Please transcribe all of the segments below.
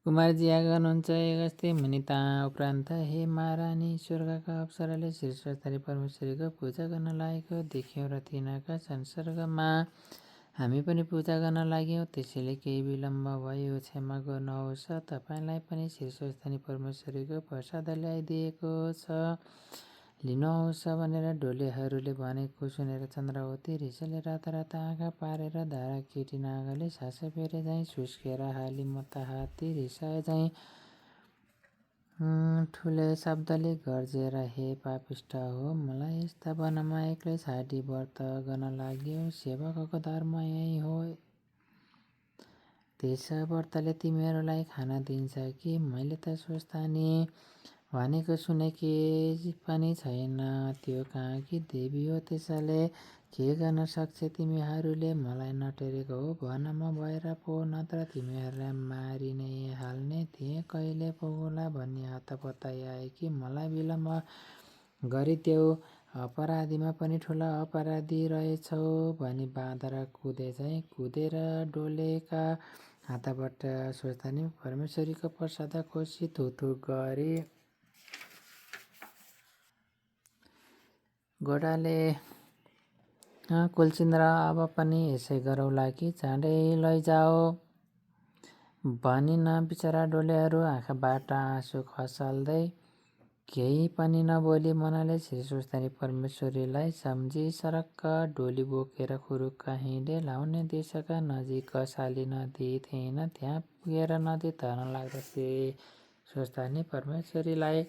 कुमारजी आएका हुनुहुन्छ अगस्त्य मुनिता उपरान्त हे महारानी स्वर्गका अप्सराले श्री सरस्वती परमेश्वरीको पूजा गर्न लागेको देख्यौँ र तिनीहरूका संसर्गमा हामी पनि पूजा गर्न लाग्यौँ। त्यसैले केही विलम्ब भयो, क्षमा गर्नुहोस्। तपाईँलाई पनि श्री सरस्वती परमेश्वरीको प्रसाद ल्याइदिएको छ, लिनुहोस् भनेर डोलेहरूले भनेको सुनेर चन्द्रावती रिसले रातारात आँखा पारेर धारा केटी नागले सास फेरे झैँ सुस्केर हाली म त हात्ती रिसाए झैँ ठुले शब्दले गर्जेर हे पापिष्ट हो, मलाई यस्ता वनमा एक्लै छाडी व्रत गर्न लाग्यो। सेवकको धर्म यही हो। त्यस व्रतले तिमीहरूलाई खाना दिन्छ कि? मैले त स्वस्थानी भनेको सुनेकी पनि छैन। त्यो कहाँ कि देवी हो, त्यसले के गर्न सक्छ? तिमीहरूले मलाई नटेरेको हो भन म भएर पो, नत्र तिमीहरूलाई मारि नै हाल्ने थिएँ। कहिले पुगौला भन्ने हतपत्ता आए कि मलाई विलम्ब गरिदेऊ। अपराधीमा पनि ठुला अपराधी रहेछौ भनी बाँदर कुदे झैँ कुदेर डोलेका हातबाट स्वस्थानी परमेश्वरीको प्रसाद खोसी थुथु गरे। घोडाले कुलचिन्द्र अब पनि यसै गरौँला कि चाँडै लैजाओ भनिन बिचरा डोलेहरू आँखाबाट आँसु खसाल्दै केही पनि नबोली मनले श्री सरस्वती परमेश्वरीलाई सम्झी सरक्क डोली बोकेर खुरुक्क हिँडे। लाउने देशका नजिक शाली नदी थिएन। त्यहाँ पुगेर नदी तर्न लाग्दा श्री सरस्वती परमेश्वरीलाई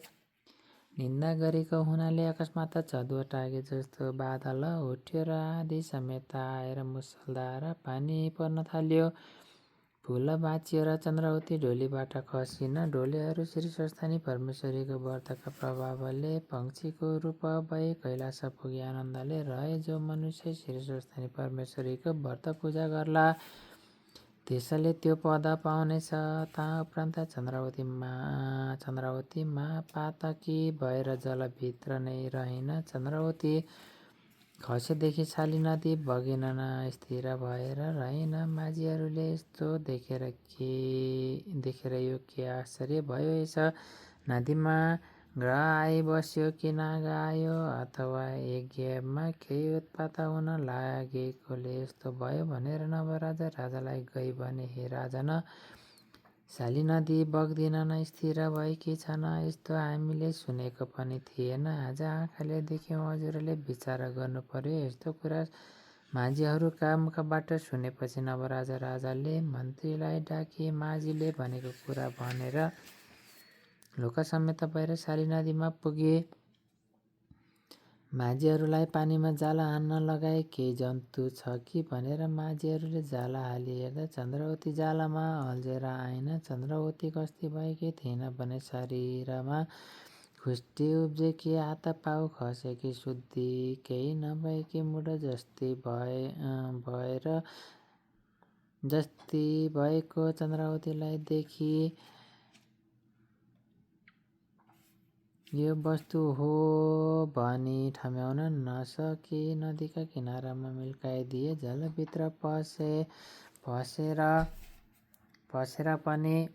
निन्दा गरेको हुनाले अकस्मात चदुवा टागे जस्तो बादल उठ्यो र आधी समेत आएर मुसलधार पानी पर्न थाल्यो। फुल बाँचियो र चन्द्रावती डोलीबाट खसिन। डोलेहरू श्री सरस्वती परमेश्वरीको व्रतका प्रभावले पंक्षीको रूप भई कैलाश पुगी आनन्दले रहे। जो मनुष्य श्री सरस्वती परमेश्वरीको व्रत पूजा गर्ला त्यसले त्यो पद पाउनेछ। ता उपरान्त चन्द्रावती पातकी भएर जलभित्र नै रहिन। चन्द्रावती खसेदेखि शाली नदी बगेनन्, स्थिर भएर रहिन। माझीहरूले यस्तो देखेर यो के आश्चर्य भयो। यस नदीमा ग्रह आई बस्यो कि नाग आयो अथवा यज्ञमा केही उत्पात हुन लागेकोले यस्तो भयो भनेर नवराजा राजालाई गई भने, हे राजन, शाली नदी बग्दिनन्, स्थिर भएकी छन्। यस्तो हामीले सुनेको पनि थिएन। आज आँखाले देख्यौँ। हजुरले विचार गर्नु पर्यो। यस्तो कुरा माझीहरूका मुखबाट सुनेपछि नवराजा राजाले मन्त्रीलाई डाकी माझीले भनेको कुरा भनेर लोक समेत भएर शाली नदीमा पुगे। माझीहरूलाई पानीमा जाला हान्न लगाए। केही जन्तु छ कि भनेर माझीहरूले जाला हाली हेर्दा चन्द्रावती जालामा अल्झेर आइन। चन्द्रावती कस्ती भएकी थिइन भने शरीरमा खुष्टी उब्जेकी, हात पाउ खसेकी, शुद्धि केही नभएकी, मुढ जस्ती भएको चन्द्रावतीलाई देखि यो वस्तु हो भनी ठम्याउन नसकी नदीका किनारामा मिल्काइदिए। जलभित्र पसेर पनि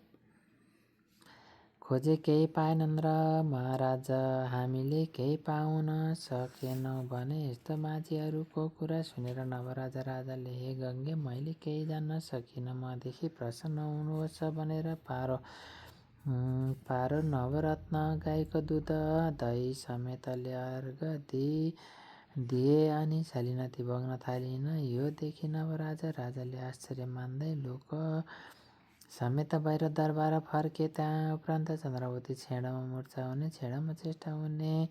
खोजे, केही पाएनन् र महाराज हामीले केही पाउन सकेनौँ भने। यस्तो माझीहरूको कुरा सुनेर नवराजा राजाले, हे गङ्गे, मैले केही जान्न सकिन, मदेखि प्रसन्न हुनुहोस् भनेर पारो नवरत्न, गाईको दुध, दही समेतले अर्घ दिए अनि शाली नदी बग्न थालिन। यो देखि नवराजा राजाले आश्चर्य मान्दै लोक समेत बाहिर दरबार फर्के। त्यहाँ उपरान्त चन्द्रावती छेडमा मुर्छा हुने, छेडमा चेष्टा हुने,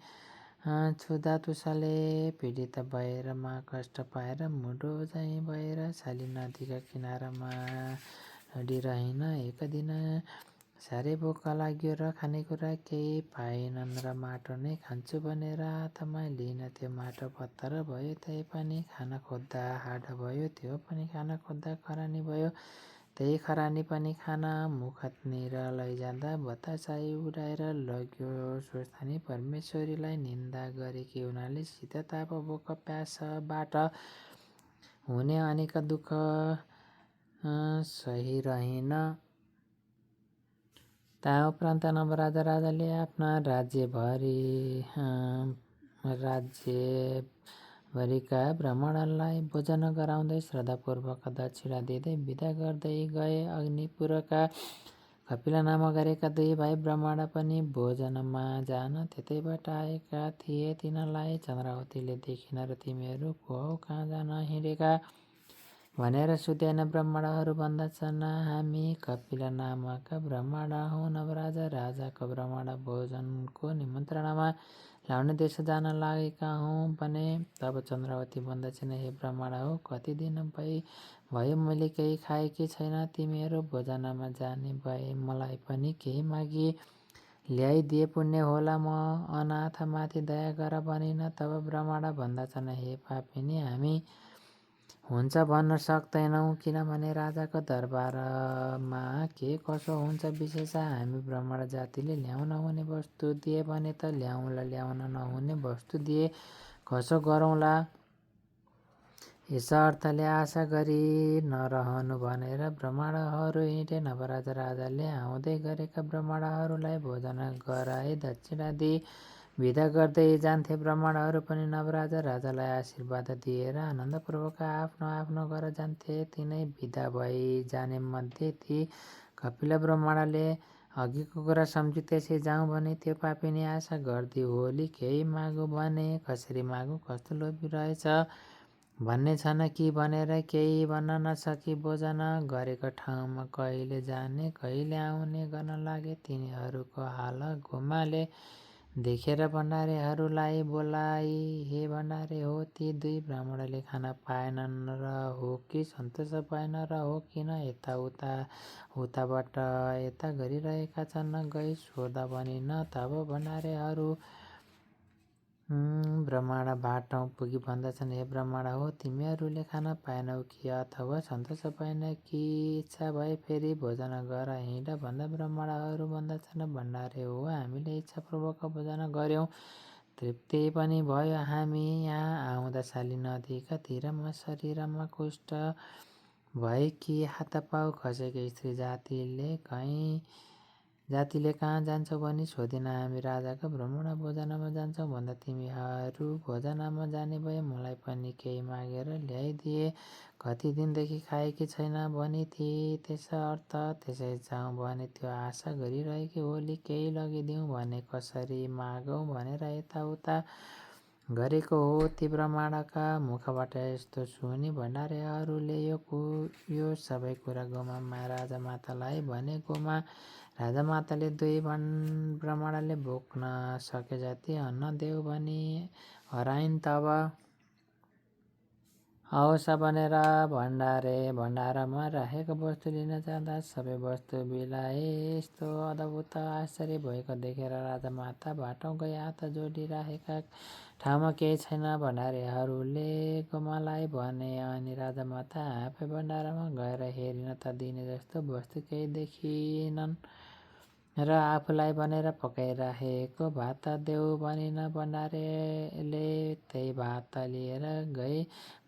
छुदा तुसाले पीडित भएर महाकष्ट पाएर मुडो झैँ भएर शाली नदीका किनारामा अडिरहिन। एक दिन साह्रै भोक लाग्यो र खानेकुरा केही पाएनन् र माटो नै खान्छु भनेर हातमा लिन त्यो माटो पत्थर भयो। त्यही पनि खान खोज्दा हाड भयो, त्यो पनि खान खोज्दा खरानी भयो, त्यही खरानी पनि खान मुखतिर लैजाँदा बतासाई उडाएर लग्यो। स्वस्थानी परमेश्वरीलाई निन्दा गरेकी हुनाले शीतताप, भोक प्यासबाट हुने अनेक दुःख सहिरहिन। ता उपरान्त नवराजा राजाले आफ्ना राज्यभरिका ब्राह्मणलाई भोजन गराउँदै श्रद्धापूर्वक दक्षिणा दिँदै बिदा गर्दै गए। अग्निपुरका कपिला नाम गरेका दुई भाइ ब्राह्मण पनि भोजनमा जान त्यतैबाट आएका थिए। तिनलाई चन्द्रावतीले देखिन र तिमीहरू को हौ, कहाँ जान हिँडेका भनेर सुध्याएन। ब्राह्मणहरू भन्दछन्, हामी कपिला नामका ब्राह्मण हौँ। नवराजा राजाको ब्राह्मण भोजनको निमन्त्रणामा लाउने देश जान लागेका हौँ भने। तब चन्द्रावती भन्दछिन्, हे ब्राह्मण हौ, कति दिन भयो मैले केही खाएकी छैन। तिमीहरू भोजनमा जाने भए मलाई पनि केही मागी ल्याइदिए पुण्य होला, म अनाथमाथि दया गर भनिन्। तब ब्राह्मण भन्दछन्, हे पापिनी, हामी हुन्छ भन्न सक्दैनौँ, किनभने राजाको दरबारमा के कसो हुन्छ विशेष हामी ब्राह्मण जातिले ल्याउन हुने वस्तु दिए भने त ल्याउँला, ल्याउन नहुने वस्तु दिए कसो गरौँला। यस अर्थले आशा गरी नरहनु भनेर ब्राह्मणहरू हिँडे। नवराजा राजाले आउँदै गरेका ब्राह्मणहरूलाई भोजन गराई दक्षिणा दिई बिदा गर्दै जान्थे। ब्राह्मणहरू पनि नवराजा राजालाई आशीर्वाद दिएर आनन्दपूर्वक आफ्नो आफ्नो घर जान्थे। तिनै बिदा भई जाने मध्ये ती कपिला ब्राह्मणले अघिको कुरा सम्झी त्यसै जाउँ भने त्यो पापिनी आशा गर्दी होली केही मागु भने कसरी मागु, कस्तो लोभी रहेछ भन्ने छन् कि भनेर केही भन्न नसकी भोजन गरेको ठाउँमा कहिले जाने कहिले आउने गर्न लागे। तिनीहरूको हाल गोमाले देखेर भण्डारेहरूलाई बोलाई, हे भण्डारे हो, ती दुई ब्राह्मणले खान पाएनन् र हो कि सन्तोष पाएन र हो किन उताबाट यता गरिरहेका छन्, गई सोध भनिन्। तब भण्डारेहरू ब्राह्मण बाटौँ पुगी भन्दछन्, हे ब्राह्मण हो, तिमीहरूले खान पाएनौ कि अथवा सन्तोष पाएन कि इच्छा भए फेरि भोजन गर हिँड भन्दा ब्राह्मणहरू भन्दछन्, भण्डारे हो, हामीले इच्छापूर्वक भोजन गर्यौँ, तृप्ति पनि भयो। हामी यहाँ आउँदा शाली नदीका तीरमा शरीरमा कुष्ठ भएकी हातपाउ खसेकी स्त्री जातिले कहाँ जान्छौ भनी सोधिन। हामी राजाको ब्राह्मण भोजनमा जान्छौँ भन्दा तिमीहरू भोजनमा जाने भए मलाई पनि केही मागेर ल्याइदिए, कति दिनदेखि खाएकी छैन भनी थिए। त्यसर्थ त्यसै जाउँ भने त्यो आशा गरिरहेकी होली केही लगिदिउँ भने कसरी मागौँ भनेर यताउता गरेको हो। ती ब्राह्मणका मुखबाट यस्तो सुनि भण्डारेहरूले यो सबै कुरा गोमा राजामातालाई भने। गोमा राजामाताले दुई ब्राह्मणले बोक्न सके जति अन्न देऊ भनी हराइन्। तब आओस् भनेर भण्डारे भण्डारमा राखेको वस्तु लिन जाँदा सबै वस्तु बिलाए। यस्तो अद्भुत आश्चर्य भएको देखेर राजामाता बाटौँ गई हात जोडिराखेका ठाउँमा केही छैन। भण्डारेहरूले गोमालाई भने अनि राजामाता आफै भण्डारमा गएर हेरिन त दिने जस्तो वस्तु केही देखिनन् र आफूलाई भनेर पकाइराखेको भात देऊ भनिन्। भण्डारेले त्यही भात लिएर गई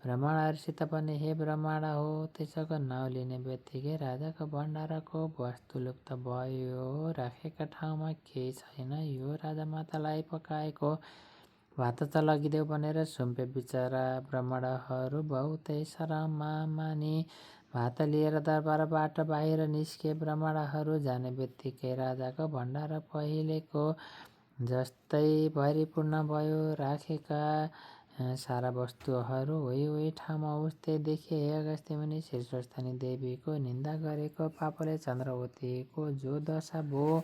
ब्राह्मणहरूसित भने, हे ब्राह्मण हो, त्यसको नाउँ लिने बित्तिकै राजाको भण्डारको वस्तु लुप्त भयो, राखेका ठाउँमा केही छैन, यो राजामातालाई पकाएको भात त लगिदेऊ भनेर सुम्पे। बिचरा ब्राह्मणहरू बहुतै शरमा मानी भात लिएर दरबारबाट बाहिर निस्के। ब्राह्मणहरू जाने बित्तिकै राजाको भण्डार पहिलेको जस्तै भरिपूर्ण भयो। राखेका सारा वस्तुहरू उही ठाउँमा उस्तै देखे। हे अगस्त्य मुनि, शीर्षस्थानी देवीको निन्दा गरेको पापले चन्द्रावतीको जो दशा भयो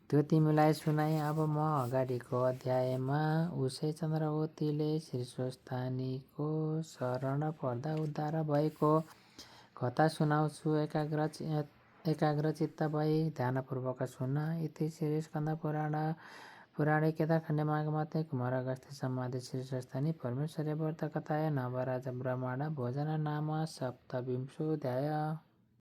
त्यो तिमीलाई सुनाएँ। अब म अगाडिको अध्यायमा उसै चन्द्रावतीले शीर्षस्थानीको शरण पर्दा उद्धार भएको कथा सुनाउँछु। एकाग्रचित्त भई ध्यानपूर्वक सुन। इति श्री स्कन्दपुराणे केदारखण्डे माघमाते कुमार अगस्त्य संवादे शीर्षस्थानी परमेश्वरे व्रत कथाय नवराज ब्राह्मण भोजन नाम सप्तविंशोऽध्याय।